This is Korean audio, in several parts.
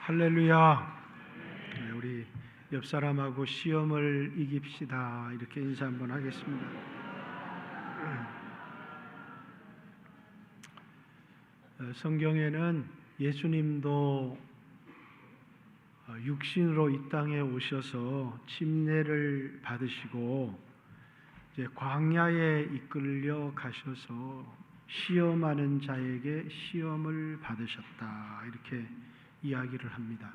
할렐루야. 네, 우리 옆 사람하고 시험을 이깁시다. 이렇게 인사 한번 하겠습니다. 성경에는 예수님도 육신으로 이 땅에 오셔서 침례를 받으시고 이제 광야에 이끌려 가셔서 시험하는 자에게 시험을 받으셨다. 이렇게 이야기를 합니다.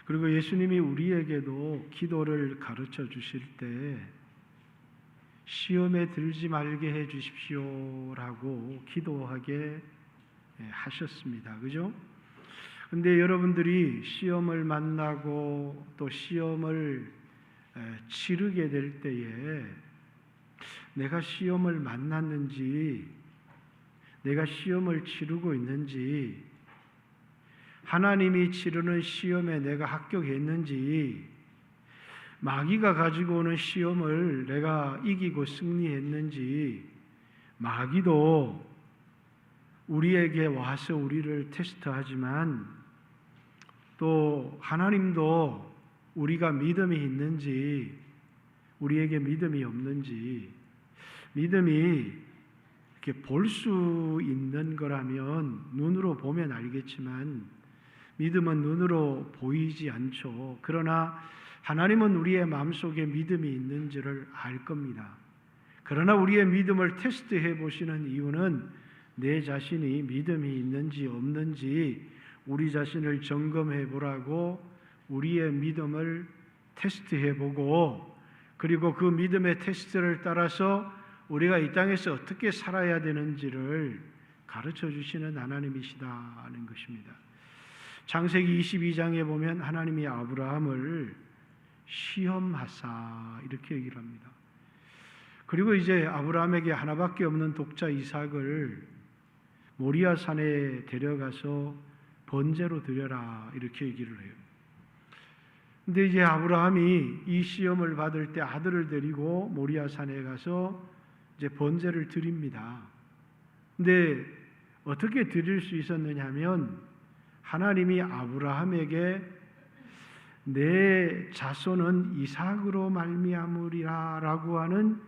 그리고 예수님이 우리에게도 기도를 가르쳐 주실 때 시험에 들지 말게 해 주십시오라고 기도하게 하셨습니다. 그죠? 근데 여러분들이 시험을 만나고 또 시험을 치르게 될 때에 내가 시험을 만났는지, 내가 시험을 치르고 있는지, 하나님이 치르는 시험에 내가 합격했는지, 마귀가 가지고 오는 시험을 내가 이기고 승리했는지, 마귀도 우리에게 와서 우리를 테스트하지만 또 하나님도 우리가 믿음이 있는지, 우리에게 믿음이 없는지, 믿음이 이렇게 볼 수 있는 거라면 눈으로 보면 알겠지만 믿음은 눈으로 보이지 않죠. 그러나 하나님은 우리의 마음속에 믿음이 있는지를 알 겁니다. 그러나 우리의 믿음을 테스트해 보시는 이유는 내 자신이 믿음이 있는지 없는지 우리 자신을 점검해 보라고 우리의 믿음을 테스트해 보고, 그리고 그 믿음의 테스트를 따라서 우리가 이 땅에서 어떻게 살아야 되는지를 가르쳐 주시는 하나님이시다는 것입니다. 창세기 22장에 보면 하나님이 아브라함을 시험하사 이렇게 얘기를 합니다. 그리고 이제 아브라함에게 하나밖에 없는 독자 이삭을 모리아 산에 데려가서 번제로 드려라 이렇게 얘기를 해요. 근데 이제 아브라함이 이 시험을 받을 때 아들을 데리고 모리아 산에 가서 이제 번제를 드립니다. 근데 어떻게 드릴 수 있었느냐 하면 하나님이 아브라함에게 내 자손은 이삭으로 말미암으리라 라고 하는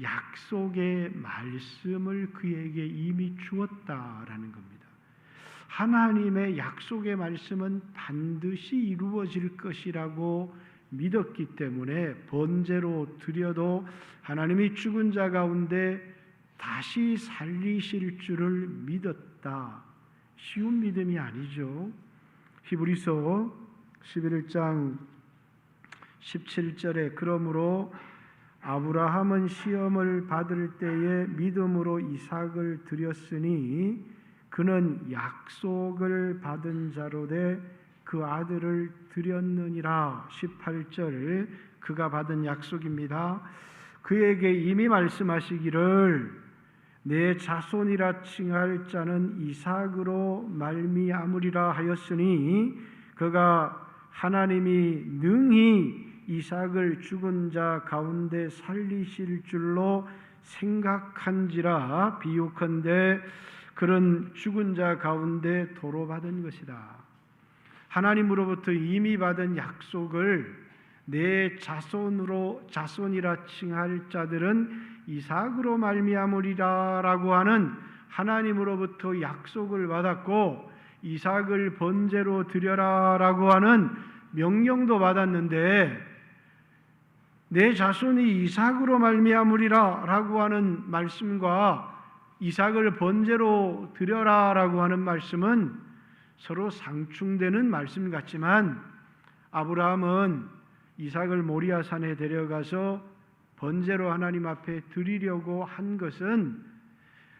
약속의 말씀을 그에게 이미 주었다라는 겁니다. 하나님의 약속의 말씀은 반드시 이루어질 것이라고 믿었기 때문에 번제로 드려도 하나님이 죽은 자 가운데 다시 살리실 줄을 믿었다. 쉬운 믿음이 아니죠. 히브리서 11장 17절에 그러므로 아브라함은 시험을 받을 때에 믿음으로 이삭을 드렸으니 그는 약속을 받은 자로 돼 그 아들을 드렸느니라. 18절 그가 받은 약속입니다. 그에게 이미 말씀하시기를 내 자손이라 칭할 자는 이삭으로 말미암으리라 하였으니 그가 하나님이 능히 이삭을 죽은 자 가운데 살리실 줄로 생각한지라. 비유컨대 그런 죽은 자 가운데 도로 받은 것이다. 하나님으로부터 이미 받은 약속을 내 자손이라 칭할 자들은 이삭으로 말미암으리라라고 하는 하나님으로부터 약속을 받았고 이삭을 번제로 드려라라고 하는 명령도 받았는데 내 자손이 이삭으로 말미암으리라라고 하는 말씀과 이삭을 번제로 드려라라고 하는 말씀은 서로 상충되는 말씀 같지만 아브라함은 이삭을 모리아 산에 데려가서 번제로 하나님 앞에 드리려고 한 것은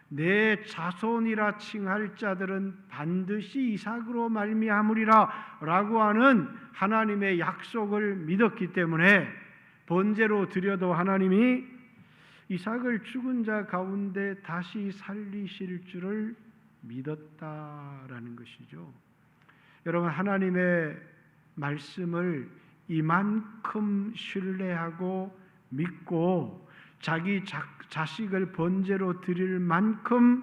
내 자손이라 칭할 자들은 반드시 이삭으로 말미암으리라 라고 하는 하나님의 약속을 믿었기 때문에 번제로 드려도 하나님이 이삭을 죽은 자 가운데 다시 살리실 줄을 믿었다라는 것이죠. 여러분, 하나님의 말씀을 이만큼 신뢰하고 믿고 자기 자식을 번제로 드릴 만큼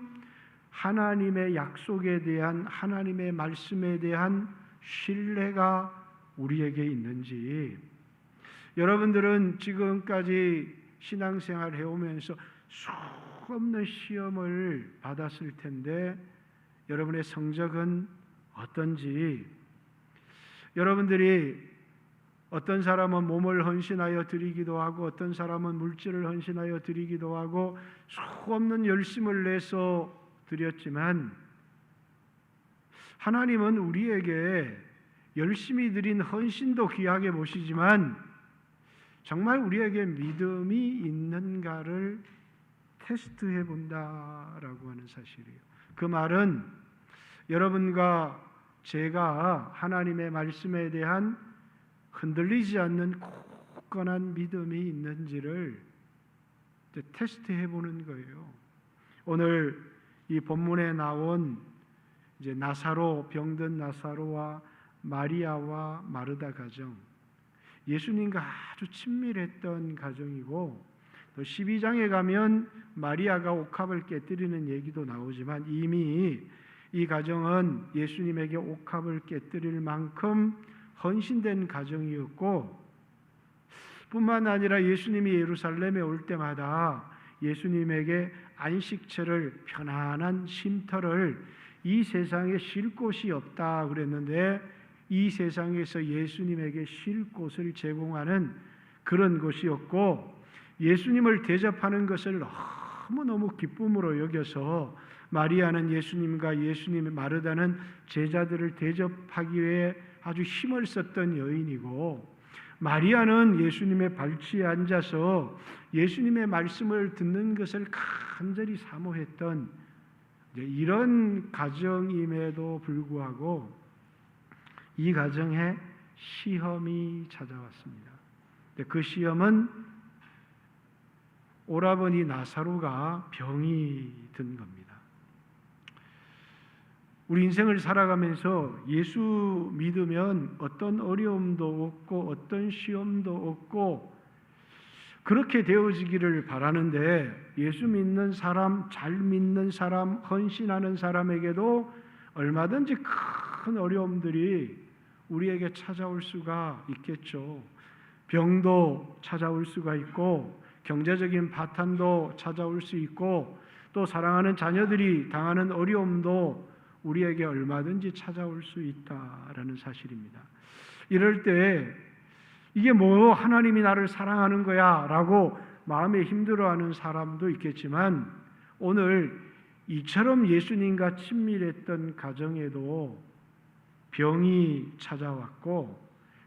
하나님의 약속에 대한, 하나님의 말씀에 대한 신뢰가 우리에게 있는지, 여러분들은 지금까지 신앙생활 해오면서 수없는 시험을 받았을 텐데 여러분의 성적은 어떤지, 여러분들이 어떤 사람은 몸을 헌신하여 드리기도 하고 어떤 사람은 물질을 헌신하여 드리기도 하고 수없는 열심을 내서 드렸지만 하나님은 우리에게 열심히 드린 헌신도 귀하게 보시지만 정말 우리에게 믿음이 있는가를 테스트해 본다라고 하는 사실이에요. 그 말은 여러분과 제가 하나님의 말씀에 대한 흔들리지 않는 굳건한 믿음이 있는지를 테스트해 보는 거예요. 오늘 이 본문에 나온 이제 나사로, 병든 나사로와 마리아와 마르다 가정, 예수님과 아주 친밀했던 가정이고, 또 12장에 가면 마리아가 옥합을 깨뜨리는 얘기도 나오지만 이미 이 가정은 예수님에게 옥합을 깨뜨릴 만큼 헌신된 가정이었고, 뿐만 아니라 예수님이 예루살렘에 올 때마다 예수님에게 안식처를, 편안한 쉼터를, 이 세상에 쉴 곳이 없다 그랬는데 이 세상에서 예수님에게 쉴 곳을 제공하는 그런 곳이었고, 예수님을 대접하는 것을 너무너무 기쁨으로 여겨서 마리아는 예수님과 예수님의 마르다는 제자들을 대접하기 위해 아주 힘을 썼던 여인이고, 마리아는 예수님의 발치에 앉아서 예수님의 말씀을 듣는 것을 간절히 사모했던 이런 가정임에도 불구하고 이 가정에 시험이 찾아왔습니다. 그 시험은 오라버니 나사로가 병이 든 겁니다. 우리 인생을 살아가면서 예수 믿으면 어떤 어려움도 없고 어떤 시험도 없고 그렇게 되어지기를 바라는데, 예수 믿는 사람, 잘 믿는 사람, 헌신하는 사람에게도 얼마든지 큰 어려움들이 우리에게 찾아올 수가 있겠죠. 병도 찾아올 수가 있고 경제적인 파탄도 찾아올 수 있고 또 사랑하는 자녀들이 당하는 어려움도 우리에게 얼마든지 찾아올 수 있다라는 사실입니다. 이럴 때 이게 뭐 하나님이 나를 사랑하는 거야 라고 마음에 힘들어하는 사람도 있겠지만, 오늘 이처럼 예수님과 친밀했던 가정에도 병이 찾아왔고,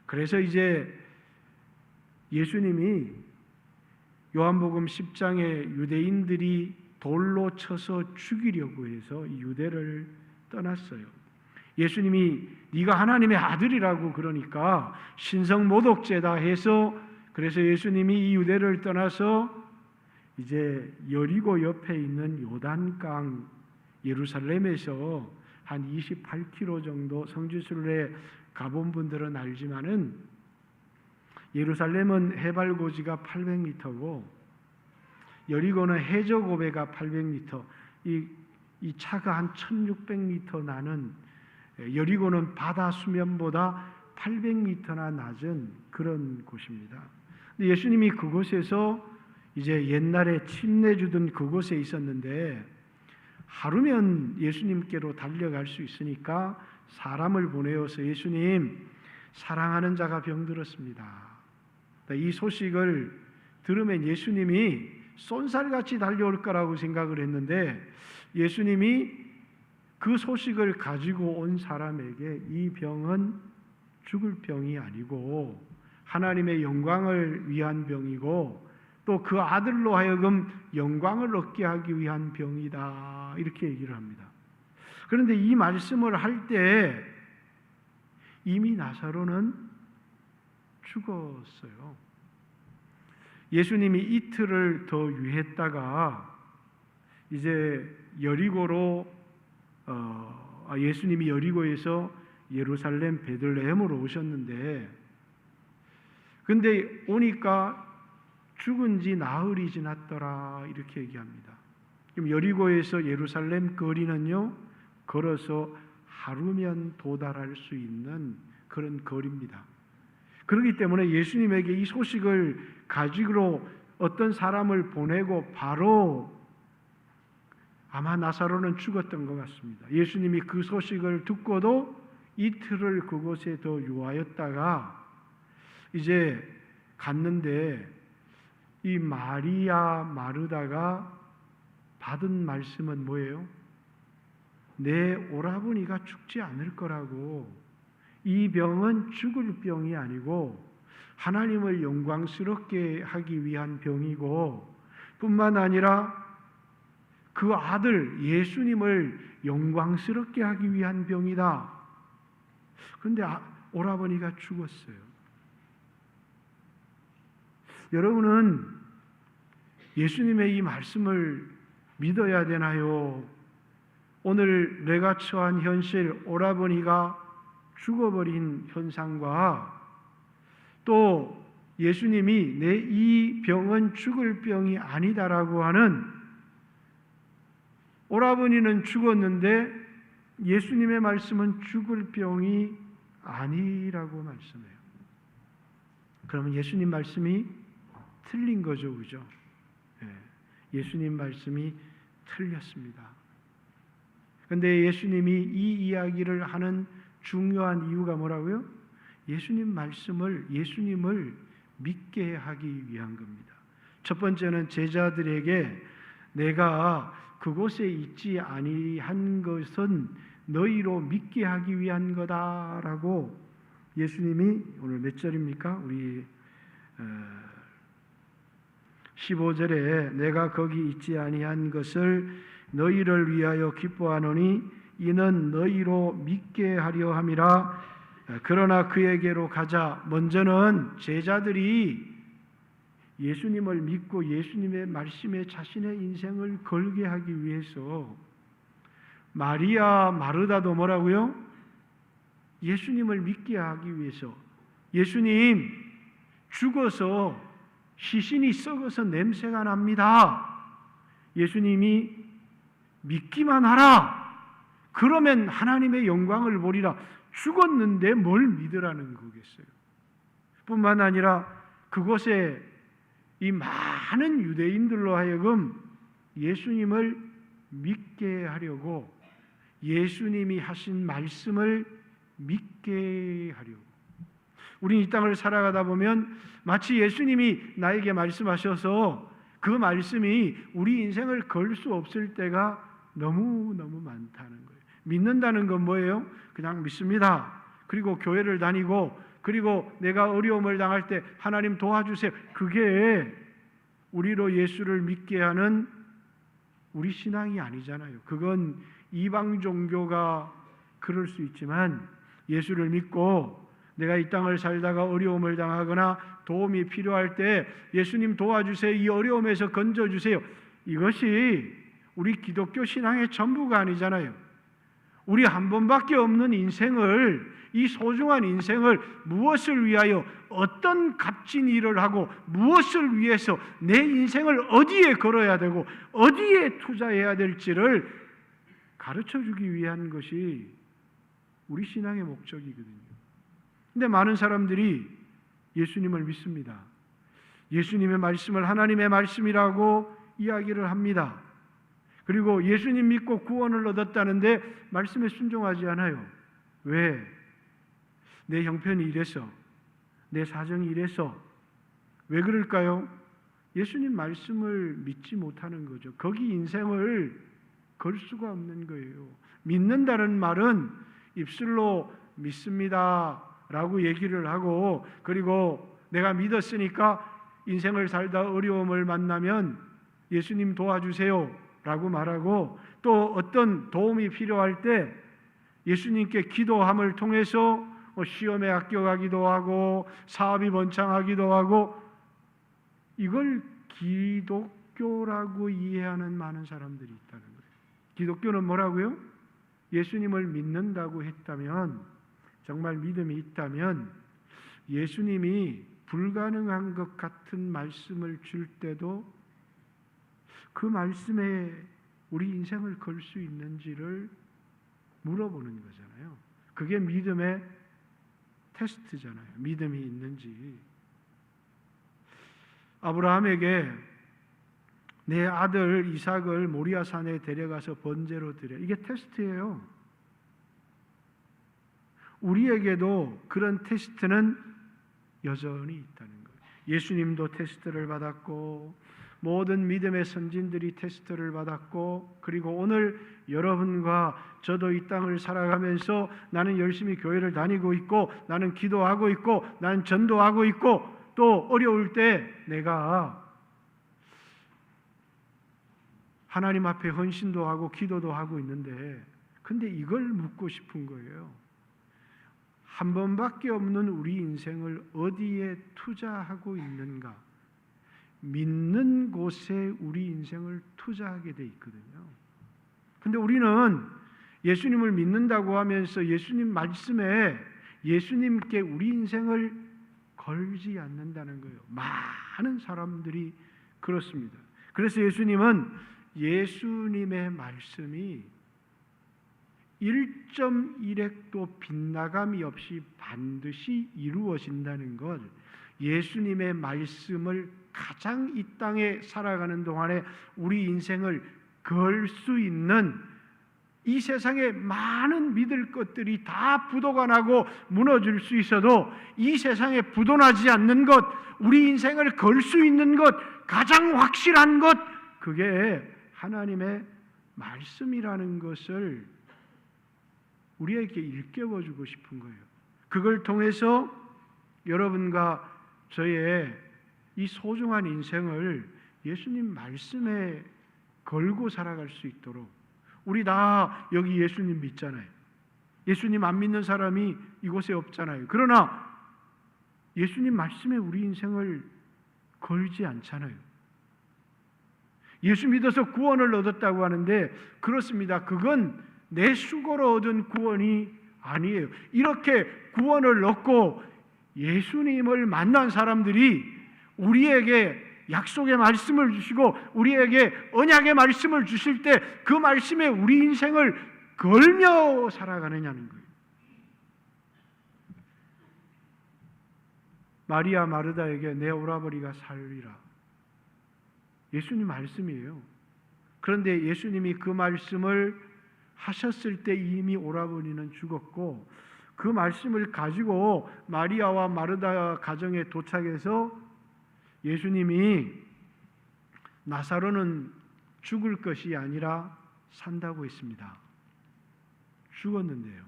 그래서 이제 예수님이 요한복음 10장에 유대인들이 돌로 쳐서 죽이려고 해서 유대를 떠났어요. 예수님이 네가 하나님의 아들이라고 그러니까 신성모독죄다 해서, 그래서 예수님이 이 유대를 떠나서 이제 여리고 옆에 있는 요단강, 예루살렘에서 한 28km 정도, 성지순례 가본 분들은 알지만은 예루살렘은 해발고지가 800m고 여리고는 해저고배가 800m, 이 차가 한 1600m 나는, 여리고는 바다 수면보다 800m나 낮은 그런 곳입니다. 예수님이 그곳에서 이제 옛날에 침례주던 그곳에 있었는데, 하루면 예수님께로 달려갈 수 있으니까 사람을 보내어서 예수님, 사랑하는 자가 병들었습니다. 이 소식을 들으면 예수님이 쏜살같이 달려올 거라고 생각을 했는데, 예수님이 그 소식을 가지고 온 사람에게 이 병은 죽을 병이 아니고 하나님의 영광을 위한 병이고 또 그 아들로 하여금 영광을 얻게 하기 위한 병이다, 이렇게 얘기를 합니다. 그런데 이 말씀을 할 때 이미 나사로는 죽었어요. 예수님이 이틀을 더 유했다가 이제 여리고로 예수님이 여리고에서 예루살렘 베들레헴으로 오셨는데, 근데 오니까 죽은 지 나흘이 지났더라, 이렇게 얘기합니다. 그럼 여리고에서 예루살렘 거리는요 걸어서 하루면 도달할 수 있는 그런 거리입니다. 그렇기 때문에 예수님에게 이 소식을 가지고 어떤 사람을 보내고 바로 아마 나사로는 죽었던 것 같습니다. 예수님이 그 소식을 듣고도 이틀을 그곳에 더 유하였다가 이제 갔는데 이 마리아 마르다가 받은 말씀은 뭐예요? 내 오라버니가 죽지 않을 거라고. 이 병은 죽을 병이 아니고 하나님을 영광스럽게 하기 위한 병이고 뿐만 아니라 그 아들 예수님을 영광스럽게 하기 위한 병이다. 그런데 오라버니가 죽었어요. 여러분은 예수님의 이 말씀을 믿어야 되나요? 오늘 내가 처한 현실, 오라버니가 죽어버린 현상과 또 예수님이 내 이 병은 죽을 병이 아니다라고 하는, 오라버니는 죽었는데 예수님의 말씀은 죽을 병이 아니라고 말씀해요. 그러면 예수님 말씀이 틀린 거죠, 그죠? 예수님 말씀이 틀렸습니다. 그런데 예수님이 이 이야기를 하는 중요한 이유가 뭐라고요? 예수님을 믿게 하기 위한 겁니다. 첫 번째는 제자들에게 내가 그곳에 있지 아니한 것은 너희로 믿게 하기 위한 거다라고 예수님이, 오늘 몇 절입니까? 우리 15절에 내가 거기 있지 아니한 것을 너희를 위하여 기뻐하노니 이는 너희로 믿게 하려 함이라. 그러나 그에게로 가자. 먼저는 제자들이 예수님을 믿고 예수님의 말씀에 자신의 인생을 걸게 하기 위해서, 마리아 마르다도 뭐라고요? 예수님을 믿게 하기 위해서, 예수님 죽어서 시신이 썩어서 냄새가 납니다. 예수님이 믿기만 하라. 그러면 하나님의 영광을 보리라. 죽었는데 뭘 믿으라는 거겠어요. 뿐만 아니라 그곳에 이 많은 유대인들로 하여금 예수님을 믿게 하려고, 예수님이 하신 말씀을 믿게 하려고. 우리 이 땅을 살아가다 보면 마치 예수님이 나에게 말씀하셔서 그 말씀이 우리 인생을 걸 수 없을 때가 너무너무 많다는 거예요. 믿는다는 건 뭐예요? 그냥 믿습니다. 그리고 교회를 다니고, 그리고 내가 어려움을 당할 때 하나님 도와주세요. 그게 우리로 예수를 믿게 하는 우리 신앙이 아니잖아요. 그건 이방 종교가 그럴 수 있지만, 예수를 믿고 내가 이 땅을 살다가 어려움을 당하거나 도움이 필요할 때 예수님 도와주세요. 이 어려움에서 건져주세요. 이것이 우리 기독교 신앙의 전부가 아니잖아요. 우리 한 번밖에 없는 인생을, 이 소중한 인생을 무엇을 위하여, 어떤 값진 일을 하고 무엇을 위해서 내 인생을 어디에 걸어야 되고 어디에 투자해야 될지를 가르쳐주기 위한 것이 우리 신앙의 목적이거든요. 근데 많은 사람들이 예수님을 믿습니다. 예수님의 말씀을 하나님의 말씀이라고 이야기를 합니다. 그리고 예수님 믿고 구원을 얻었다는데 말씀에 순종하지 않아요. 왜? 내 형편이 이래서, 내 사정이 이래서. 왜 그럴까요? 예수님 말씀을 믿지 못하는 거죠. 거기 인생을 걸 수가 없는 거예요. 믿는다는 말은 입술로 믿습니다 라고 얘기를 하고, 그리고 내가 믿었으니까 인생을 살다 어려움을 만나면 예수님 도와주세요 라고 말하고, 또 어떤 도움이 필요할 때 예수님께 기도함을 통해서 시험에 합격하기도 하고 사업이 번창하기도 하고, 이걸 기독교라고 이해하는 많은 사람들이 있다는 거예요. 기독교는 뭐라고요? 예수님을 믿는다고 했다면, 정말 믿음이 있다면 예수님이 불가능한 것 같은 말씀을 줄 때도 그 말씀에 우리 인생을 걸 수 있는지를 물어보는 거잖아요. 그게 믿음의 테스트잖아요. 믿음이 있는지. 아브라함에게 내 아들 이삭을 모리아 산에 데려가서 번제로 드려. 이게 테스트예요. 우리에게도 그런 테스트는 여전히 있다는 거예요. 예수님도 테스트를 받았고 모든 믿음의 선진들이 테스트를 받았고, 그리고 오늘 여러분과 저도 이 땅을 살아가면서 나는 열심히 교회를 다니고 있고, 나는 기도하고 있고, 나는 전도하고 있고, 또 어려울 때 내가 하나님 앞에 헌신도 하고 기도도 하고 있는데, 근데 이걸 묻고 싶은 거예요. 한 번밖에 없는 우리 인생을 어디에 투자하고 있는가? 믿는 곳에 우리 인생을 투자하게 돼 있거든요. 근데 우리는 예수님을 믿는다고 하면서 예수님 말씀에 예수님께 우리 인생을 걸지 않는다는 거예요. 많은 사람들이 그렇습니다. 그래서 예수님은 예수님의 말씀이 1.1획도 빗나감이 없이 반드시 이루어진다는 것, 예수님의 말씀을 가장 이 땅에 살아가는 동안에 우리 인생을 걸 수 있는, 이 세상에 많은 믿을 것들이 다 부도가 나고 무너질 수 있어도 이 세상에 부도나지 않는 것, 우리 인생을 걸 수 있는 것, 가장 확실한 것, 그게 하나님의 말씀이라는 것을 우리에게 일깨워주고 싶은 거예요. 그걸 통해서 여러분과 저의 이 소중한 인생을 예수님 말씀에 걸고 살아갈 수 있도록, 우리 다 여기 예수님 믿잖아요. 예수님 안 믿는 사람이 이곳에 없잖아요. 그러나 예수님 말씀에 우리 인생을 걸지 않잖아요. 예수 믿어서 구원을 얻었다고 하는데 그렇습니다. 그건 내 수고로 얻은 구원이 아니에요. 이렇게 구원을 얻고 예수님을 만난 사람들이 우리에게 약속의 말씀을 주시고 우리에게 언약의 말씀을 주실 때 그 말씀에 우리 인생을 걸며 살아가느냐는 거예요. 마리아 마르다에게 내 오라버니가 살리라. 예수님 말씀이에요. 그런데 예수님이 그 말씀을 하셨을 때 이미 오라버니는 죽었고, 그 말씀을 가지고 마리아와 마르다 가정에 도착해서 예수님이 나사로는 죽을 것이 아니라 산다고 했습니다. 죽었는데요.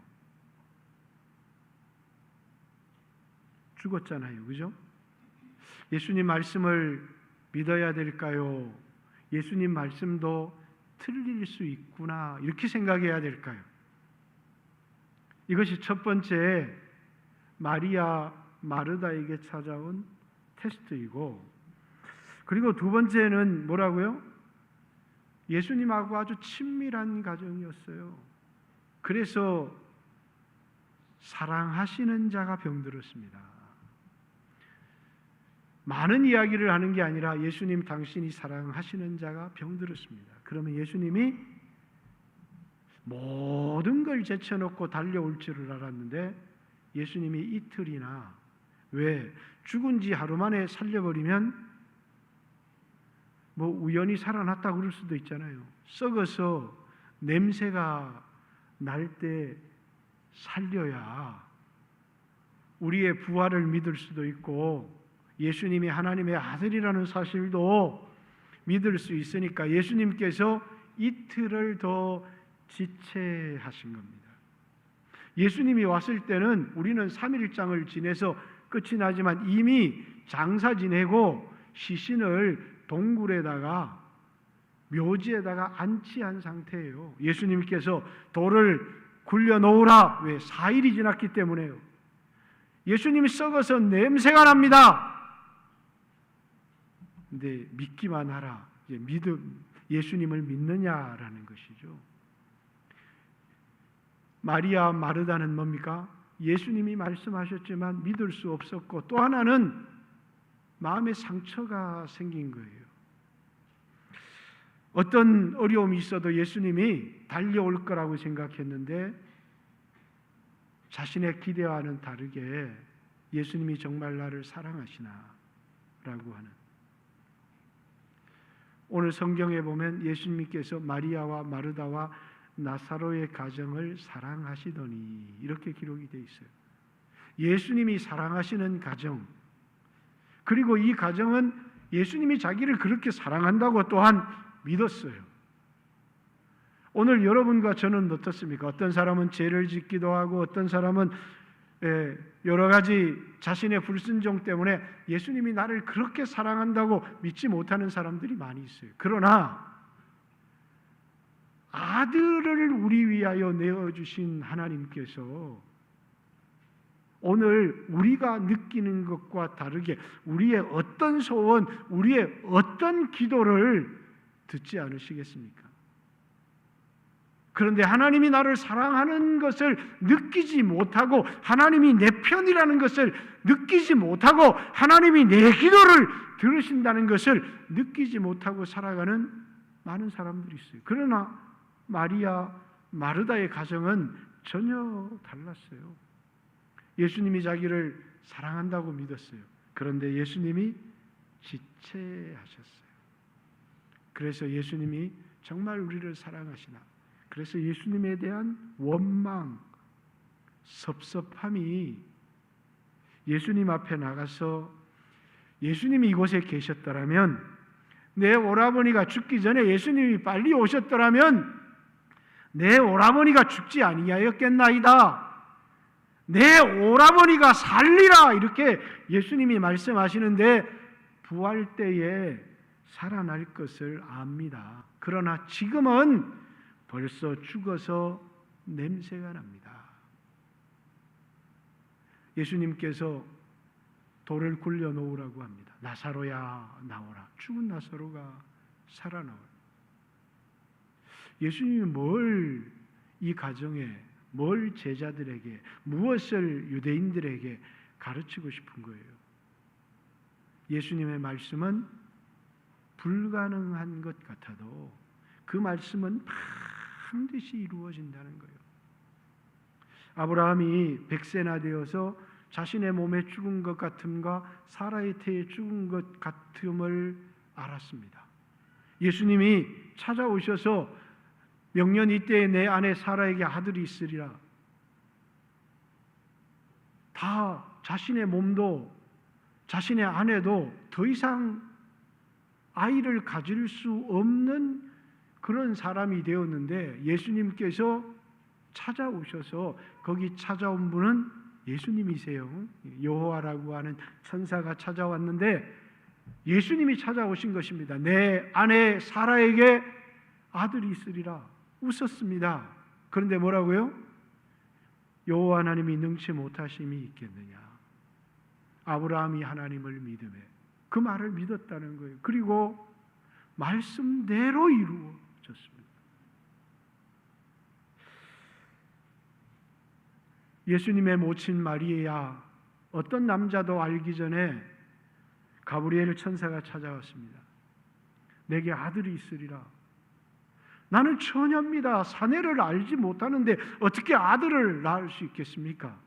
죽었잖아요. 그죠? 예수님 말씀을 믿어야 될까요? 예수님 말씀도 틀릴 수 있구나, 이렇게 생각해야 될까요? 이것이 첫 번째 마리아 마르다에게 찾아온 테스트이고, 그리고 두 번째는 뭐라고요? 예수님하고 아주 친밀한 가정이었어요. 그래서 사랑하시는 자가 병들었습니다. 많은 이야기를 하는 게 아니라 예수님 당신이 사랑하시는 자가 병들었습니다. 그러면 예수님이 모든 걸 제쳐놓고 달려올 줄을 알았는데 예수님이 이틀이나, 왜? 죽은 지 하루 만에 살려버리면 뭐 우연히 살아났다고 그럴 수도 있잖아요. 썩어서 냄새가 날 때 살려야 우리의 부활을 믿을 수도 있고 예수님이 하나님의 아들이라는 사실도 믿을 수 있으니까 예수님께서 이틀을 더 지체하신 겁니다. 예수님이 왔을 때는 우리는 3일장을 지내서 끝이 나지만 이미 장사 지내고 시신을 동굴에다가 묘지에다가 안치한 상태예요. 예수님께서 돌을 굴려 놓으라. 왜? 4일이 지났기 때문에요. 예수님이 썩어서 냄새가 납니다. 근데 믿기만 하라. 이제 예수님을 믿느냐라는 것이죠. 마리아 마르다는 뭡니까? 예수님이 말씀하셨지만 믿을 수 없었고, 또 하나는 마음에 상처가 생긴 거예요. 어떤 어려움이 있어도 예수님이 달려올 거라고 생각했는데 자신의 기대와는 다르게 예수님이 정말 나를 사랑하시나 라고 하는, 오늘 성경에 보면 예수님께서 마리아와 마르다와 나사로의 가정을 사랑하시더니 이렇게 기록이 되어 있어요. 예수님이 사랑하시는 가정, 그리고 이 가정은 예수님이 자기를 그렇게 사랑한다고 또한 믿었어요. 오늘 여러분과 저는 어떻습니까? 어떤 사람은 죄를 짓기도 하고 어떤 사람은 여러 가지 자신의 불순종 때문에 예수님이 나를 그렇게 사랑한다고 믿지 못하는 사람들이 많이 있어요. 그러나 아들을 우리 위하여 내어주신 하나님께서 오늘 우리가 느끼는 것과 다르게 우리의 어떤 소원, 우리의 어떤 기도를 듣지 않으시겠습니까? 그런데 하나님이 나를 사랑하는 것을 느끼지 못하고 하나님이 내 편이라는 것을 느끼지 못하고 하나님이 내 기도를 들으신다는 것을 느끼지 못하고 살아가는 많은 사람들이 있어요. 그러나 마리아, 마르다의 가정은 전혀 달랐어요. 예수님이 자기를 사랑한다고 믿었어요. 그런데 예수님이 지체하셨어요. 그래서 예수님이 정말 우리를 사랑하시나, 그래서 예수님에 대한 원망, 섭섭함이 예수님 앞에 나가서 예수님이 이곳에 계셨더라면, 내 오라버니가 죽기 전에 예수님이 빨리 오셨더라면 내 오라버니가 죽지 아니하였겠나이다, 내 오라버니가 살리라, 이렇게 예수님이 말씀하시는데 부활 때에 살아날 것을 압니다. 그러나 지금은 벌써 죽어서 냄새가 납니다. 예수님께서 돌을 굴려 놓으라고 합니다. 나사로야 나오라. 죽은 나사로가 살아나와요. 예수님이 뭘 이 가정에, 뭘 제자들에게, 무엇을 유대인들에게 가르치고 싶은 거예요? 예수님의 말씀은 불가능한 것 같아도 그 말씀은 반드시 이루어진다는 거예요. 아브라함이 100세나 되어서 자신의 몸에 죽은 것 같음과 사라의 태에 죽은 것 같음을 알았습니다. 예수님이 찾아오셔서 명년 이때에 내 아내 사라에게 아들이 있으리라. 다 자신의 몸도 자신의 아내도 더 이상 아이를 가질 수 없는 그런 사람이 되었는데 예수님께서 찾아오셔서, 거기 찾아온 분은 예수님이세요. 여호와라고 하는 천사가 찾아왔는데 예수님이 찾아오신 것입니다. 내 아내 사라에게 아들이 있으리라. 웃었습니다. 그런데 뭐라고요? 여호와 하나님이 능치 못하심이 있겠느냐. 아브라함이 하나님을 믿음에 그 말을 믿었다는 거예요. 그리고 말씀대로 이루어졌습니다. 예수님의 모친 마리아, 어떤 남자도 알기 전에 가브리엘 천사가 찾아왔습니다. 내게 아들이 있으리라. 나는 처녀입니다. 사내를 알지 못하는데 어떻게 아들을 낳을 수 있겠습니까?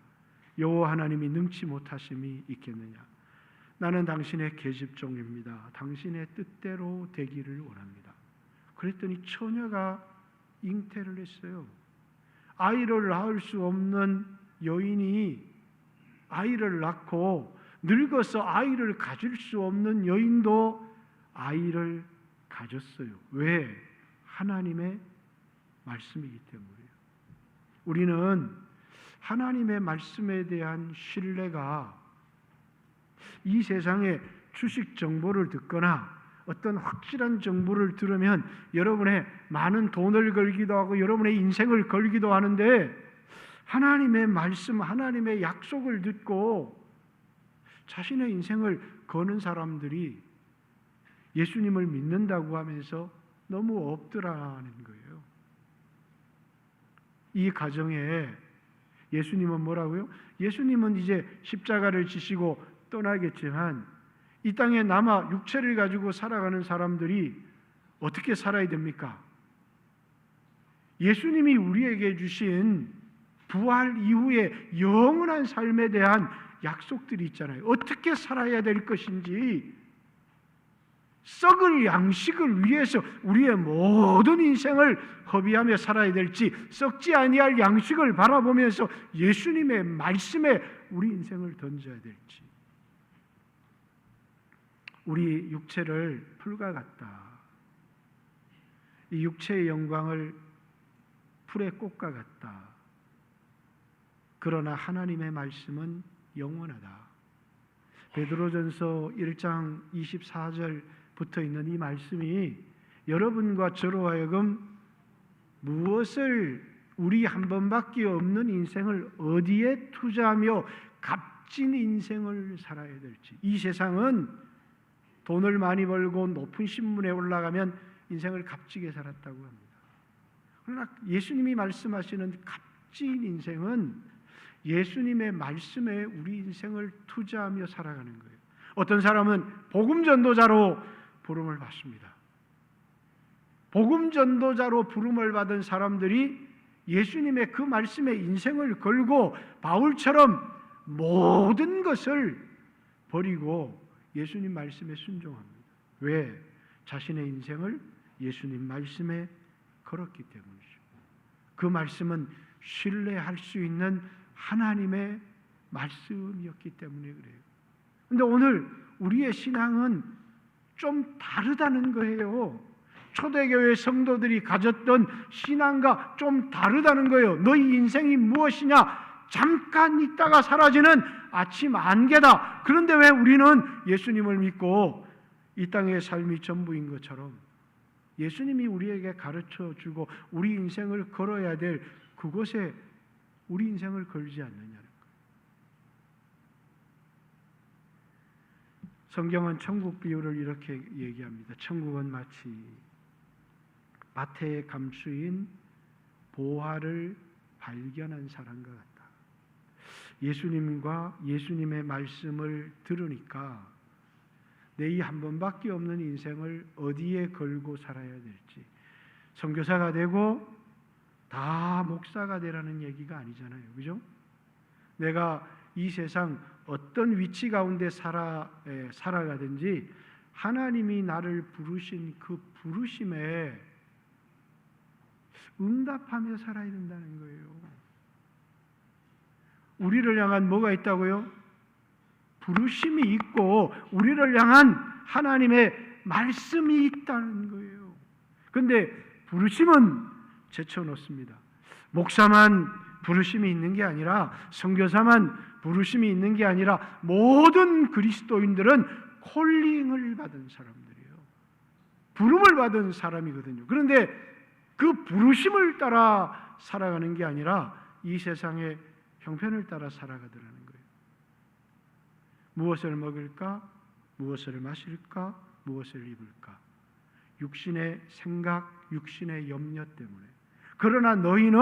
여호와 하나님이 능치 못하심이 있겠느냐. 나는 당신의 계집종입니다. 당신의 뜻대로 되기를 원합니다. 그랬더니 처녀가 잉태를 했어요. 아이를 낳을 수 없는 여인이 아이를 낳고, 늙어서 아이를 가질 수 없는 여인도 아이를 가졌어요. 왜? 하나님의 말씀이기 때문이에요. 우리는 하나님의 말씀에 대한 신뢰가 이 세상의 주식 정보를 듣거나 어떤 확실한 정보를 들으면 여러분의 많은 돈을 걸기도 하고 여러분의 인생을 걸기도 하는데, 하나님의 말씀, 하나님의 약속을 듣고 자신의 인생을 거는 사람들이 예수님을 믿는다고 하면서 너무 없더라는 거예요. 이 가정에 예수님은 뭐라고요? 예수님은 이제 십자가를 지시고 떠나겠지만 이 땅에 남아 육체를 가지고 살아가는 사람들이 어떻게 살아야 됩니까? 예수님이 우리에게 주신 부활 이후의 영원한 삶에 대한 약속들이 있잖아요. 어떻게 살아야 될 것인지, 썩을 양식을 위해서 우리의 모든 인생을 허비하며 살아야 될지, 썩지 아니할 양식을 바라보면서 예수님의 말씀에 우리 인생을 던져야 될지. 우리 육체를 풀과 같다. 이 육체의 영광을 풀의 꽃과 같다. 그러나 하나님의 말씀은 영원하다. 베드로전서 1장 24절부터 있는 이 말씀이 여러분과 저로 하여금 무엇을, 우리 한 번밖에 없는 인생을 어디에 투자하며 값진 인생을 살아야 될지. 이 세상은 돈을 많이 벌고 높은 신분에 올라가면 인생을 값지게 살았다고 합니다. 그러나 예수님이 말씀하시는 값진 인생은 예수님의 말씀에 우리 인생을 투자하며 살아가는 거예요. 어떤 사람은 복음 전도자로 부름을 받습니다. 복음 전도자로 부름을 받은 사람들이 예수님의 그 말씀에 인생을 걸고 바울처럼 모든 것을 버리고 예수님 말씀에 순종합니다. 왜? 자신의 인생을 예수님 말씀에 걸었기 때문이죠. 그 말씀은 신뢰할 수 있는 하나님의 말씀이었기 때문에 그래요. 그런데 오늘 우리의 신앙은 좀 다르다는 거예요. 초대교회 성도들이 가졌던 신앙과 좀 다르다는 거예요. 너희 인생이 무엇이냐? 잠깐 있다가 사라지는 아침 안개다. 그런데 왜 우리는 예수님을 믿고 이 땅의 삶이 전부인 것처럼 예수님이 우리에게 가르쳐 주고 우리 인생을 걸어야 될 그곳에 우리 인생을 걸지 않느냐는 거예요. 성경은 천국 비유를 이렇게 얘기합니다. 천국은 마치 밭에 감추인 보화를 발견한 사람과 같다. 예수님과 예수님의 말씀을 들으니까 내 이 한 번밖에 없는 인생을 어디에 걸고 살아야 될지, 선교사가 되고 다 목사가 되라는 얘기가 아니잖아요. 그죠? 내가 이 세상 어떤 위치 가운데 살아가든지 하나님이 나를 부르신 그 부르심에 응답하며 살아야 된다는 거예요. 우리를 향한 뭐가 있다고요? 부르심이 있고 우리를 향한 하나님의 말씀이 있다는 거예요. 그런데 부르심은 제쳐놓습니다. 목사만 부르심이 있는 게 아니라, 선교사만 부르심이 있는 게 아니라 모든 그리스도인들은 콜링을 받은 사람들이에요. 부름을 받은 사람이거든요. 그런데 그 부르심을 따라 살아가는 게 아니라 이 세상의 형편을 따라 살아가더라는 거예요. 무엇을 먹을까? 무엇을 마실까? 무엇을 입을까? 육신의 생각, 육신의 염려 때문에. 그러나 너희는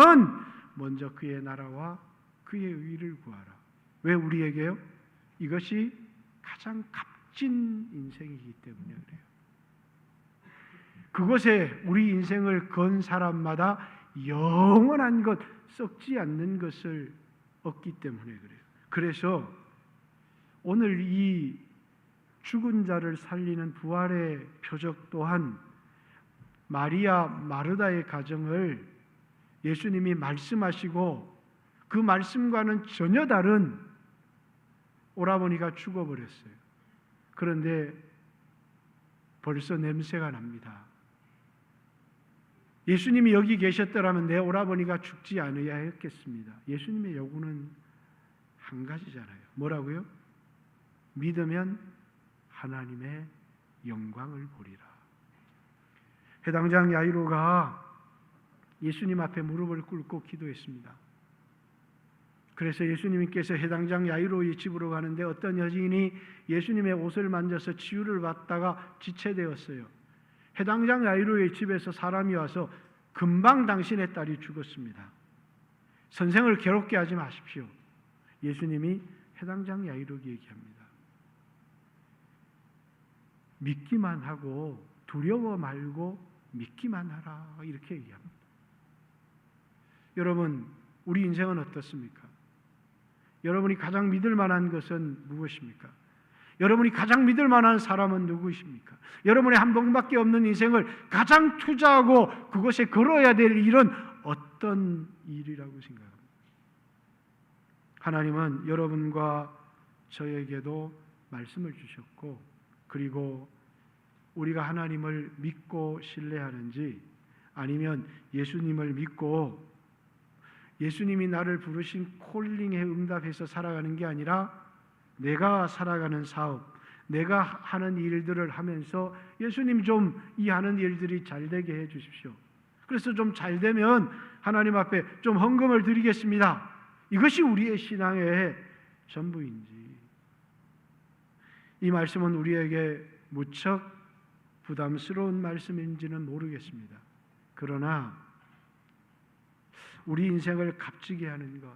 먼저 그의 나라와 그의 의를 구하라. 왜 우리에게요? 이것이 가장 값진 인생이기 때문에 그래요. 그곳에 우리 인생을 건 사람마다 영원한 것, 썩지 않는 것을 얻기 때문에 그래요. 그래서 오늘 이 죽은 자를 살리는 부활의 표적 또한 마리아 마르다의 가정을 예수님이 말씀하시고 그 말씀과는 전혀 다른 오라버니가 죽어버렸어요. 그런데 벌써 냄새가 납니다. 예수님이 여기 계셨더라면 내 오라버니가 죽지 않아야 했겠습니다. 예수님의 요구는 한 가지잖아요. 뭐라고요? 믿으면 하나님의 영광을 보리라. 해당장 야이로가 예수님 앞에 무릎을 꿇고 기도했습니다. 그래서 예수님께서 해당장 야이로의 집으로 가는데 어떤 여인이 예수님의 옷을 만져서 치유를 받다가 지체되었어요. 해당장 야이로의 집에서 사람이 와서 금방 당신의 딸이 죽었습니다. 선생을 괴롭게 하지 마십시오. 예수님이 해당장 야이로에게 얘기합니다. 믿기만 하고 두려워 말고 믿기만 하라 이렇게 얘기합니다. 여러분, 우리 인생은 어떻습니까? 여러분이 가장 믿을 만한 것은 무엇입니까? 여러분이 가장 믿을 만한 사람은 누구십니까? 여러분의 한 번밖에 없는 인생을 가장 투자하고 그것에 걸어야 될 일은 어떤 일이라고 생각합니다? 하나님은 여러분과 저에게도 말씀을 주셨고, 그리고 우리가 하나님을 믿고 신뢰하는지 아니면 예수님을 믿고 예수님이 나를 부르신 콜링에 응답해서 살아가는 게 아니라 내가 살아가는 사업, 내가 하는 일들을 하면서 예수님 좀 이 하는 일들이 잘 되게 해 주십시오. 그래서 좀 잘 되면 하나님 앞에 좀 헌금을 드리겠습니다. 이것이 우리의 신앙의 전부인지, 이 말씀은 우리에게 무척 부담스러운 말씀인지는 모르겠습니다. 그러나 우리 인생을 값지게 하는 것,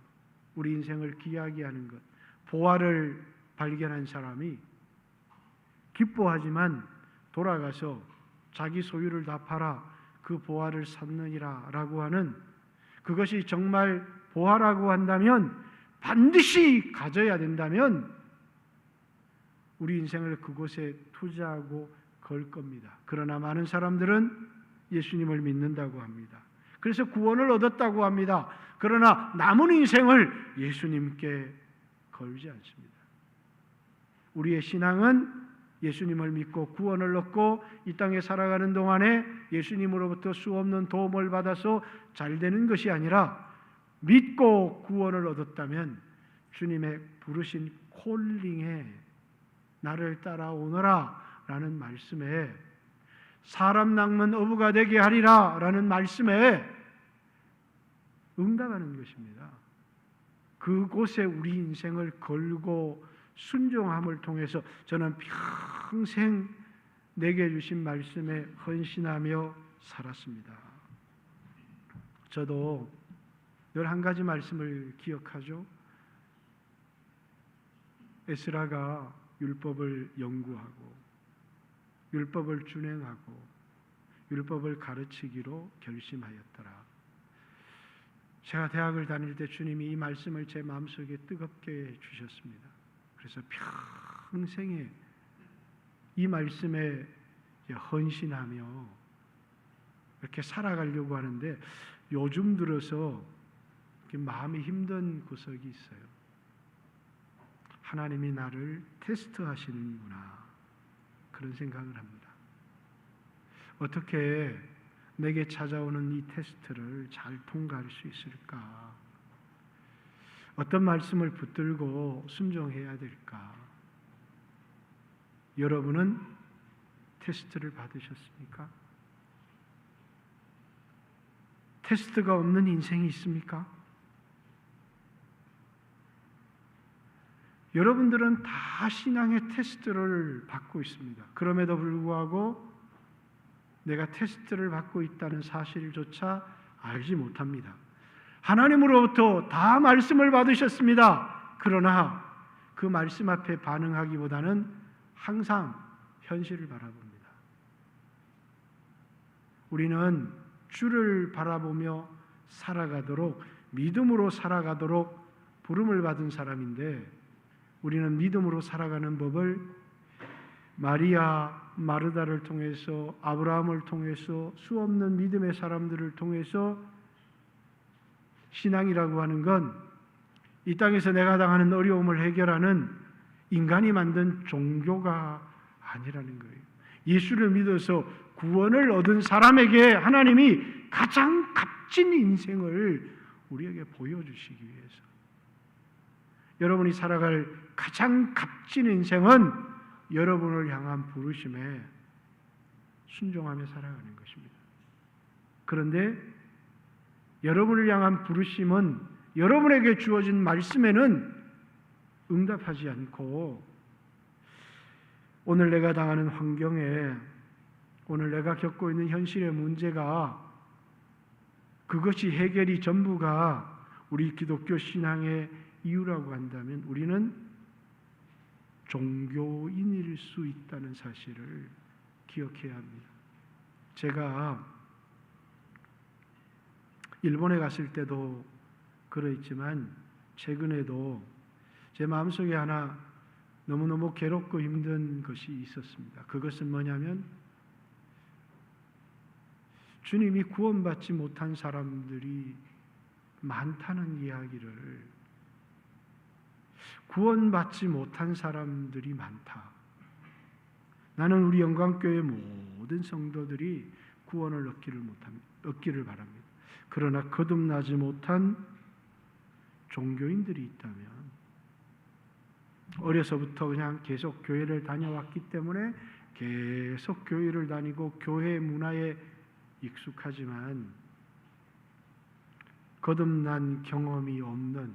우리 인생을 귀하게 하는 것, 보화를 발견한 사람이 기뻐하지만 돌아가서 자기 소유를 다 팔아 그 보화를 샀느니라 라고 하는, 그것이 정말 보화라고 한다면, 반드시 가져야 된다면 우리 인생을 그곳에 투자하고 걸 겁니다. 그러나 많은 사람들은 예수님을 믿는다고 합니다. 그래서 구원을 얻었다고 합니다. 그러나 남은 인생을 예수님께 걸지 않습니다. 우리의 신앙은 예수님을 믿고 구원을 얻고 이 땅에 살아가는 동안에 예수님으로부터 수없는 도움을 받아서 잘 되는 것이 아니라, 믿고 구원을 얻었다면 주님의 부르신 콜링에 나를 따라오너라 라는 말씀에, 사람 낚는 어부가 되게 하리라 라는 말씀에 응답하는 것입니다. 그곳에 우리 인생을 걸고 순종함을 통해서 저는 평생 내게 주신 말씀에 헌신하며 살았습니다. 저도 늘 한 가지 말씀을 기억하죠. 에스라가 율법을 연구하고 율법을 준행하고 율법을 가르치기로 결심하였더라. 제가 대학을 다닐 때 주님이 이 말씀을 제 마음속에 뜨겁게 주셨습니다. 그래서 평생에 이 말씀에 헌신하며 이렇게 살아가려고 하는데, 요즘 들어서 마음이 힘든 구석이 있어요. 하나님이 나를 테스트하시는구나, 그런 생각을 합니다. 어떻게 내게 찾아오는 이 테스트를 잘 통과할 수 있을까? 어떤 말씀을 붙들고 순종해야 될까? 여러분은 테스트를 받으셨습니까? 테스트가 없는 인생이 있습니까? 여러분들은 다 신앙의 테스트를 받고 있습니다. 그럼에도 불구하고 내가 테스트를 받고 있다는 사실조차 알지 못합니다. 하나님으로부터 다 말씀을 받으셨습니다. 그러나 그 말씀 앞에 반응하기보다는 항상 현실을 바라봅니다. 우리는 주를 바라보며 살아가도록, 믿음으로 살아가도록 부름을 받은 사람인데, 우리는 믿음으로 살아가는 법을 마리아, 마르다를 통해서, 아브라함을 통해서, 수없는 믿음의 사람들을 통해서, 신앙이라고 하는 건 이 땅에서 내가 당하는 어려움을 해결하는 인간이 만든 종교가 아니라는 거예요. 예수를 믿어서 구원을 얻은 사람에게 하나님이 가장 값진 인생을 우리에게 보여주시기 위해서, 여러분이 살아갈 가장 값진 인생은 여러분을 향한 부르심에 순종하며 살아가는 것입니다. 그런데 여러분을 향한 부르심은, 여러분에게 주어진 말씀에는 응답하지 않고, 오늘 내가 당하는 환경에, 오늘 내가 겪고 있는 현실의 문제가, 그것이 해결이 전부가 우리 기독교 신앙의 이유라고 한다면 우리는 종교인일 수 있다는 사실을 기억해야 합니다. 제가 일본에 갔을 때도 그랬지만 최근에도 제 마음속에 하나 너무너무 괴롭고 힘든 것이 있었습니다. 그것은 뭐냐면 주님이 구원받지 못한 사람들이 많다는 이야기를, 구원받지 못한 사람들이 많다. 나는 우리 영광교회 모든 성도들이 구원을 얻기를 바랍니다. 그러나 거듭나지 못한 종교인들이 있다면, 어려서부터 그냥 계속 교회를 다녀왔기 때문에 계속 교회를 다니고 교회 문화에 익숙하지만 거듭난 경험이 없는,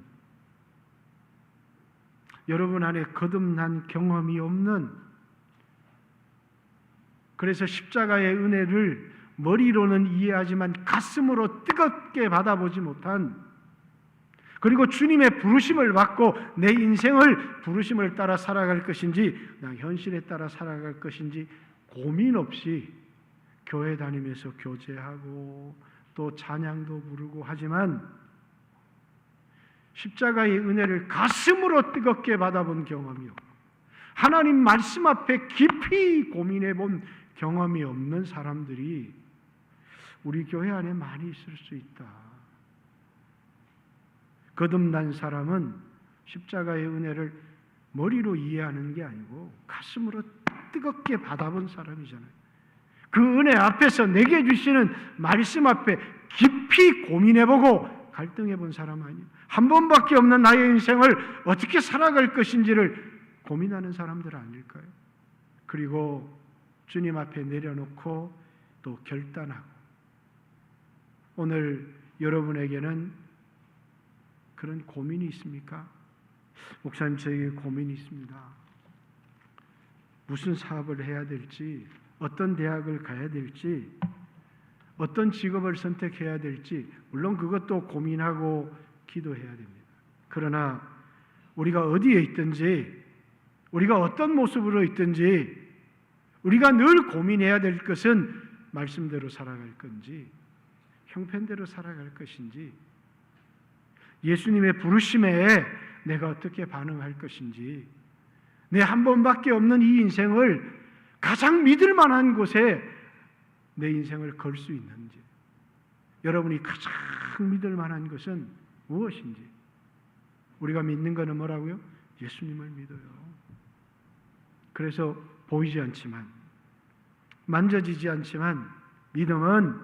여러분 안에 거듭난 경험이 없는, 그래서 십자가의 은혜를 머리로는 이해하지만 가슴으로 뜨겁게 받아보지 못한, 그리고 주님의 부르심을 받고 내 인생을 부르심을 따라 살아갈 것인지 그냥 현실에 따라 살아갈 것인지 고민 없이 교회 다니면서 교제하고 또 찬양도 부르고 하지만 십자가의 은혜를 가슴으로 뜨겁게 받아본 경험이 없고 하나님 말씀 앞에 깊이 고민해 본 경험이 없는 사람들이 우리 교회 안에 많이 있을 수 있다. 거듭난 사람은 십자가의 은혜를 머리로 이해하는 게 아니고 가슴으로 뜨겁게 받아본 사람이잖아요. 그 은혜 앞에서 내게 주시는 말씀 앞에 깊이 고민해보고 갈등해본 사람 아니에요. 한 번밖에 없는 나의 인생을 어떻게 살아갈 것인지를 고민하는 사람들 아닐까요? 그리고 주님 앞에 내려놓고 또 결단하고, 오늘 여러분에게는 그런 고민이 있습니까? 목사님, 저에게 고민이 있습니다. 무슨 사업을 해야 될지, 어떤 대학을 가야 될지, 어떤 직업을 선택해야 될지, 물론 그것도 고민하고 기도해야 됩니다. 그러나 우리가 어디에 있든지, 우리가 어떤 모습으로 있든지 우리가 늘 고민해야 될 것은 말씀대로 살아갈 건지 형편대로 살아갈 것인지, 예수님의 부르심에 내가 어떻게 반응할 것인지, 내 한 번밖에 없는 이 인생을 가장 믿을 만한 곳에 내 인생을 걸 수 있는지, 여러분이 가장 믿을 만한 것은 무엇인지. 우리가 믿는 것은 뭐라고요? 예수님을 믿어요. 그래서 보이지 않지만, 만져지지 않지만 믿음은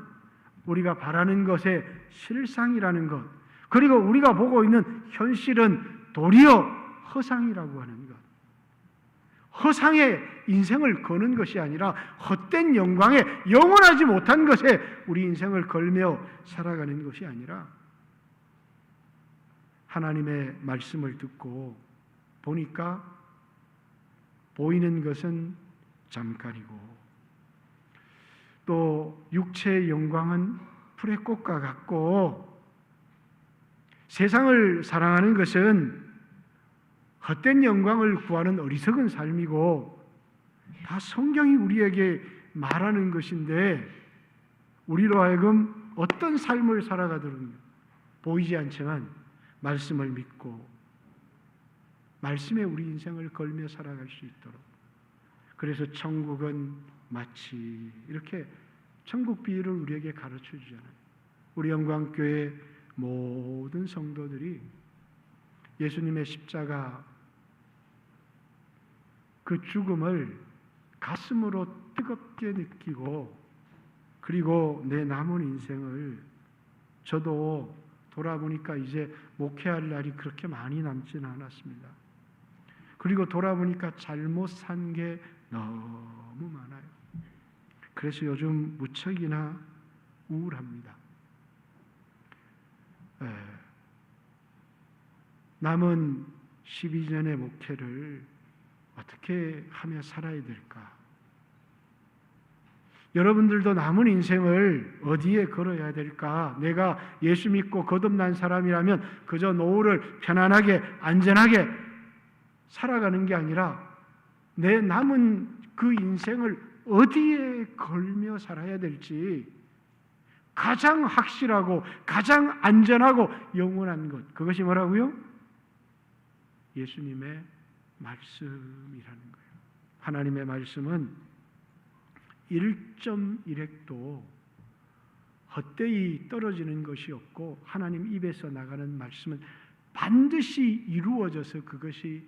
우리가 바라는 것의 실상이라는 것, 그리고 우리가 보고 있는 현실은 도리어 허상이라고 하는 것. 허상에 인생을 거는 것이 아니라 헛된 영광에 영원하지 못한 것에 우리 인생을 걸며 살아가는 것이 아니라 하나님의 말씀을 듣고 보니까 보이는 것은 잠깐이고 또 육체의 영광은 풀의 꽃과 같고, 세상을 사랑하는 것은 헛된 영광을 구하는 어리석은 삶이고, 다 성경이 우리에게 말하는 것인데 우리로 하여금 어떤 삶을 살아가도록 보이지 않지만 말씀을 믿고 말씀에 우리 인생을 걸며 살아갈 수 있도록. 그래서 천국은 마치 이렇게 천국 비유를 우리에게 가르쳐 주잖아요. 우리 영광교회 모든 성도들이 예수님의 십자가 그 죽음을 가슴으로 뜨겁게 느끼고, 그리고 내 남은 인생을, 저도 돌아보니까 이제 목회할 날이 그렇게 많이 남지는 않았습니다. 그리고 돌아보니까 잘못 산 게 너무 많아요. 그래서 요즘 무척이나 우울합니다. 남은 12년의 목회를 어떻게 하며 살아야 될까? 여러분들도 남은 인생을 어디에 걸어야 될까? 내가 예수 믿고 거듭난 사람이라면 그저 노후를 편안하게 안전하게 살아가는 게 아니라 내 남은 그 인생을 어디에 걸며 살아야 될지 가장 확실하고 가장 안전하고 영원한 것, 그것이 뭐라고요? 예수님의 말씀이라는 거예요. 하나님의 말씀은 1.1핵도 헛되이 떨어지는 것이 없고 하나님 입에서 나가는 말씀은 반드시 이루어져서 그것이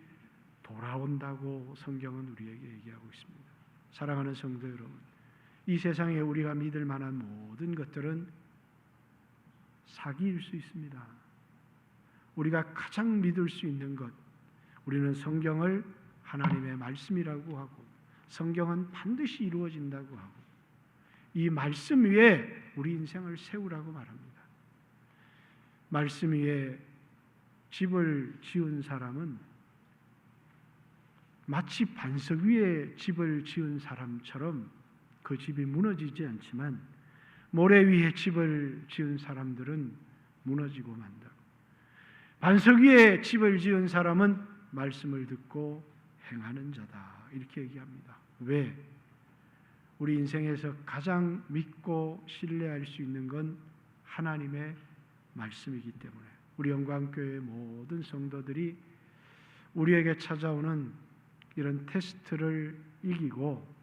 돌아온다고 성경은 우리에게 얘기하고 있습니다. 사랑하는 성도 여러분, 이 세상에 우리가 믿을 만한 모든 것들은 사기일 수 있습니다. 우리가 가장 믿을 수 있는 것, 우리는 성경을 하나님의 말씀이라고 하고 성경은 반드시 이루어진다고 하고 이 말씀 위에 우리 인생을 세우라고 말합니다. 말씀 위에 집을 지은 사람은 마치 반석 위에 집을 지은 사람처럼 그 집이 무너지지 않지만 모래 위에 집을 지은 사람들은 무너지고 만다. 반석 위에 집을 지은 사람은 말씀을 듣고 행하는 자다. 이렇게 얘기합니다. 왜? 우리 인생에서 가장 믿고 신뢰할 수 있는 건 하나님의 말씀이기 때문에 우리 영광교회 모든 성도들이 우리에게 찾아오는 이런 테스트를 이기고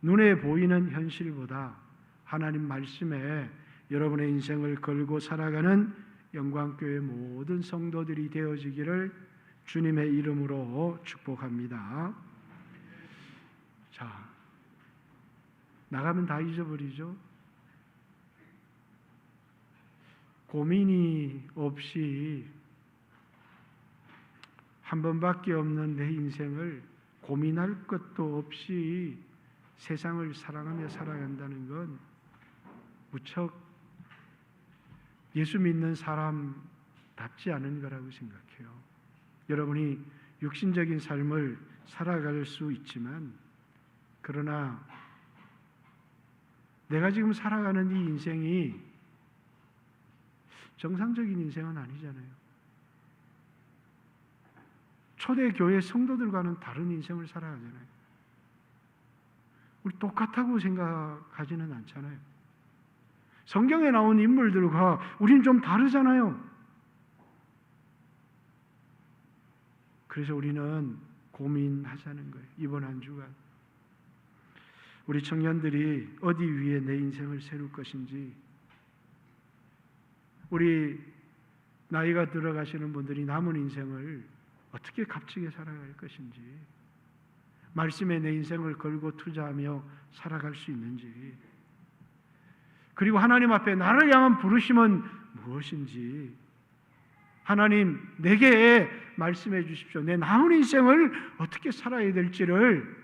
눈에 보이는 현실보다 하나님 말씀에 여러분의 인생을 걸고 살아가는 영광교회 모든 성도들이 되어지기를 주님의 이름으로 축복합니다. 자, 나가면 다 잊어버리죠. 고민이 없이 한 번밖에 없는 내 인생을 고민할 것도 없이 세상을 사랑하며 살아간다는 건 무척 예수 믿는 사람답지 않은 거라고 생각해요. 여러분이 육신적인 삶을 살아갈 수 있지만 그러나 내가 지금 살아가는 이 인생이 정상적인 인생은 아니잖아요. 초대교회 성도들과는 다른 인생을 살아가잖아요. 우리 똑같다고 생각하지는 않잖아요. 성경에 나온 인물들과 우리는 좀 다르잖아요. 그래서 우리는 고민하자는 거예요. 이번 한 주간 우리 청년들이 어디 위에 내 인생을 세울 것인지, 우리 나이가 들어가시는 분들이 남은 인생을 어떻게 값지게 살아갈 것인지, 말씀에 내 인생을 걸고 투자하며 살아갈 수 있는지, 그리고 하나님 앞에 나를 향한 부르심은 무엇인지, 하나님 내게 말씀해 주십시오. 내 남은 인생을 어떻게 살아야 될지를,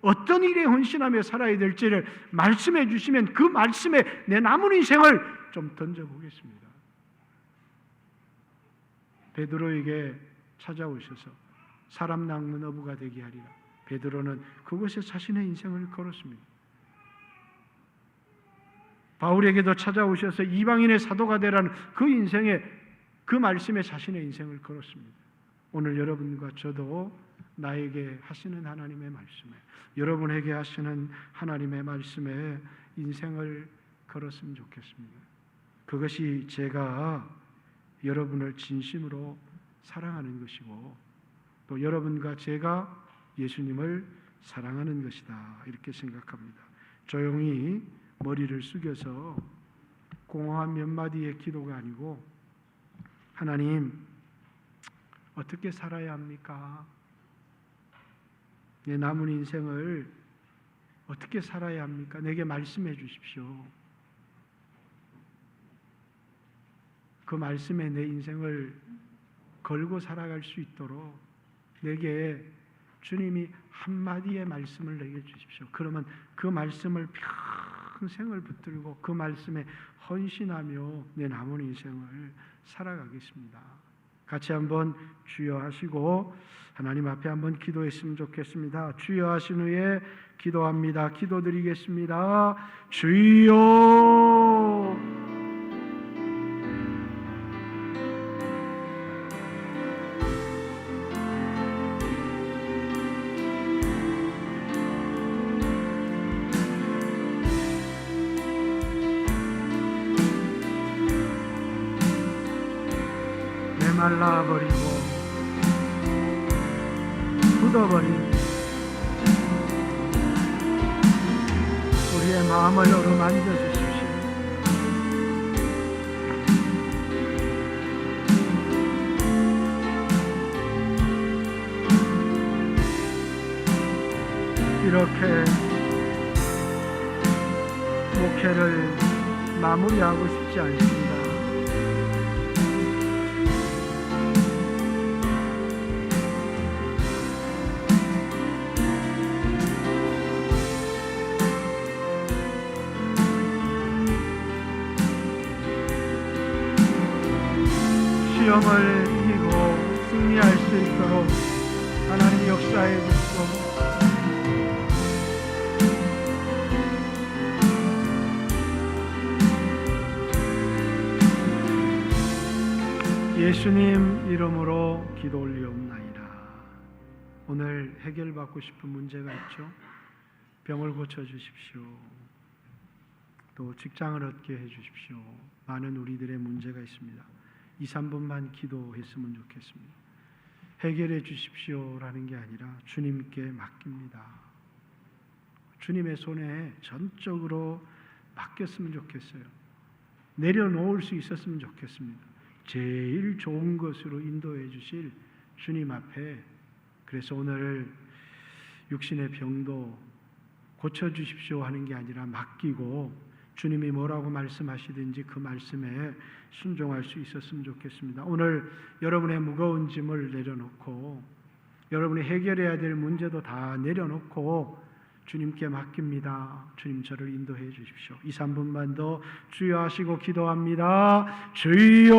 어떤 일에 헌신하며 살아야 될지를 말씀해 주시면 그 말씀에 내 남은 인생을 좀 던져보겠습니다. 베드로에게 찾아오셔서 사람 낚는 어부가 되게 하리라. 베드로는 그곳에 자신의 인생을 걸었습니다. 바울에게도 찾아오셔서 이방인의 사도가 되라는 그 인생에, 그 말씀에 자신의 인생을 걸었습니다. 오늘 여러분과 저도 나에게 하시는 하나님의 말씀에, 여러분에게 하시는 하나님의 말씀에 인생을 걸었으면 좋겠습니다. 그것이 제가 여러분을 진심으로 사랑하는 것이고 또 여러분과 제가 예수님을 사랑하는 것이다, 이렇게 생각합니다. 조용히 머리를 숙여서 공허한 몇 마디의 기도가 아니고, 하나님 어떻게 살아야 합니까? 내 남은 인생을 어떻게 살아야 합니까? 내게 말씀해 주십시오. 그 말씀에 내 인생을 걸고 살아갈 수 있도록 내게 주님이 한마디의 말씀을 내게 주십시오. 그러면 그 말씀을 평생을 붙들고 그 말씀에 헌신하며 내 남은 인생을 살아가겠습니다. 같이 한번 주여 하시고 하나님 앞에 한번 기도했으면 좋겠습니다. 주여 하신 후에 기도합니다. 기도드리겠습니다. 주여. 메말라버리고 굳어버린 우리의 마음을 어루만져 주십시오. 이렇게 목회를 마무리하고 싶지 않습니다. 시험을 이기고 승리할 수 있도록 하나님 역사해 주시고 예수님 이름으로 기도 올리옵나이다. 오늘 해결받고 싶은 문제가 있죠. 병을 고쳐주십시오. 또 직장을 얻게 해주십시오. 많은 우리들의 문제가 있습니다. 2, 3분만 기도했으면 좋겠습니다. 해결해 주십시오라는 게 아니라 주님께 맡깁니다. 주님의 손에 전적으로 맡겼으면 좋겠어요. 내려놓을 수 있었으면 좋겠습니다. 제일 좋은 것으로 인도해 주실 주님 앞에, 그래서 오늘 육신의 병도 고쳐주십시오 하는 게 아니라 맡기고 주님이 뭐라고 말씀하시든지 그 말씀에 순종할 수 있었으면 좋겠습니다. 오늘 여러분의 무거운 짐을 내려놓고 여러분이 해결해야 될 문제도 다 내려놓고 주님께 맡깁니다. 주님 저를 인도해 주십시오. 2, 3분만 더 주여 하시고 기도합니다. 주여